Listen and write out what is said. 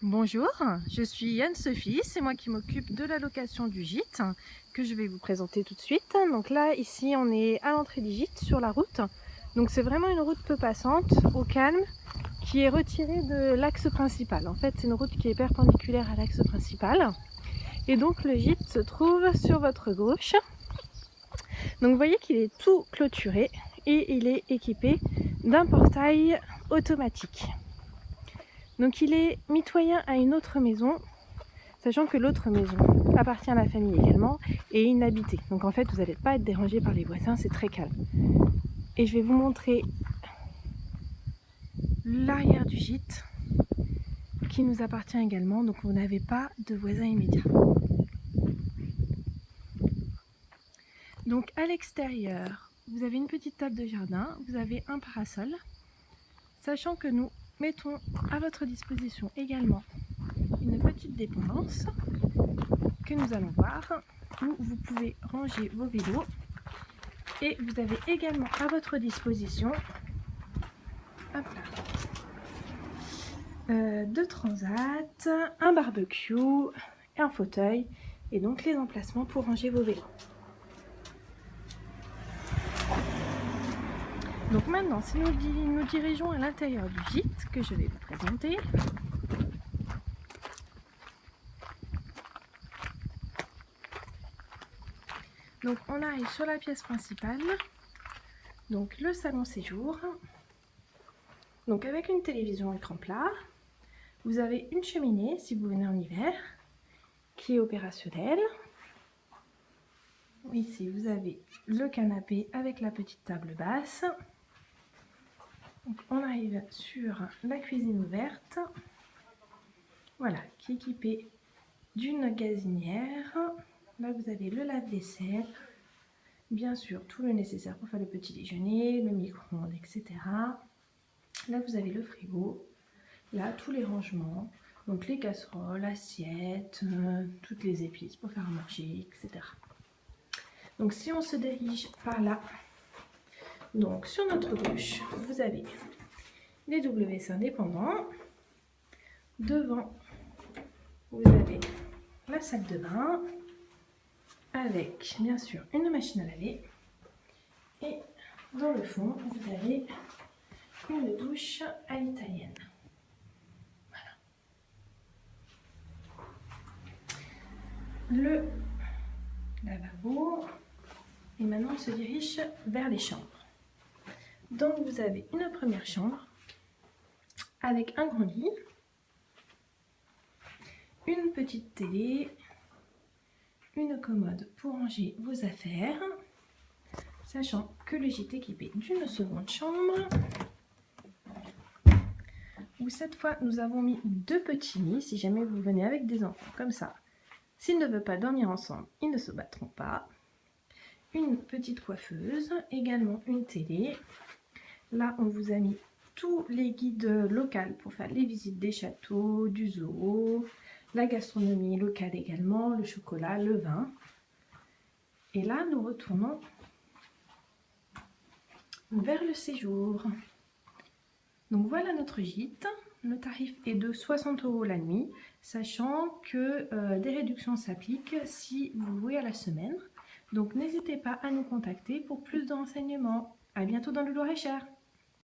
Bonjour, je suis Anne-Sophie, c'est moi qui m'occupe de la location du gîte que je vais vous présenter tout de suite. Donc là, ici, on est à l'entrée du gîte sur la route. Donc c'est vraiment une route peu passante, au calme, qui est retirée de l'axe principal. En fait, c'est une route qui est perpendiculaire à l'axe principal. Et donc le gîte se trouve sur votre gauche. Donc vous voyez qu'il est tout clôturé et il est équipé d'un portail automatique. Donc il est mitoyen à une autre maison, sachant que l'autre maison appartient à la famille également et est inhabitée. Donc en fait, vous n'allez pas être dérangé par les voisins, c'est très calme. Et je vais vous montrer l'arrière du gîte qui nous appartient également, donc vous n'avez pas de voisins immédiats. Donc à l'extérieur, vous avez une petite table de jardin, vous avez un parasol, sachant que nous mettons à votre disposition également une petite dépendance que nous allons voir, où vous pouvez ranger vos vélos. Et vous avez également à votre disposition deux transats, un barbecue, un fauteuil et donc les emplacements pour ranger vos vélos. Donc maintenant, si nous dirigeons à l'intérieur du gîte que je vais vous présenter. Donc on arrive sur la pièce principale, donc le salon séjour. Donc avec une télévision écran plat, vous avez une cheminée si vous venez en hiver qui est opérationnelle. Ici vous avez le canapé avec la petite table basse. Donc, on arrive sur la cuisine ouverte, voilà, qui est équipée d'une gazinière. Là vous avez le lave-vaisselle, bien sûr tout le nécessaire pour faire le petit déjeuner, le micro-ondes, etc. Là vous avez le frigo, là tous les rangements, donc les casseroles, assiettes, toutes les épices pour faire manger, etc. Donc si on se dirige par là, donc sur notre gauche, vous avez les WC indépendants. Devant, vous avez la salle de bain avec bien sûr une machine à laver. Et dans le fond, vous avez une douche à l'italienne. Voilà. Le lavabo. Et maintenant, on se dirige vers les chambres. Donc, vous avez une première chambre avec un grand lit, une petite télé, une commode pour ranger vos affaires, sachant que le gîte est équipé d'une seconde chambre, où cette fois nous avons mis deux petits lits, si jamais vous venez avec des enfants comme ça. S'ils ne veulent pas dormir ensemble, ils ne se battront pas. Une petite coiffeuse, également une télé. Là, on vous a mis tous les guides locaux pour faire les visites des châteaux, du zoo, la gastronomie locale également, le chocolat, le vin. Et là, nous retournons vers le séjour. Donc voilà notre gîte. Le tarif est de 60 € la nuit, sachant que des réductions s'appliquent si vous louez à la semaine. Donc n'hésitez pas à nous contacter pour plus de renseignements. À bientôt dans le Loir-et-Cher.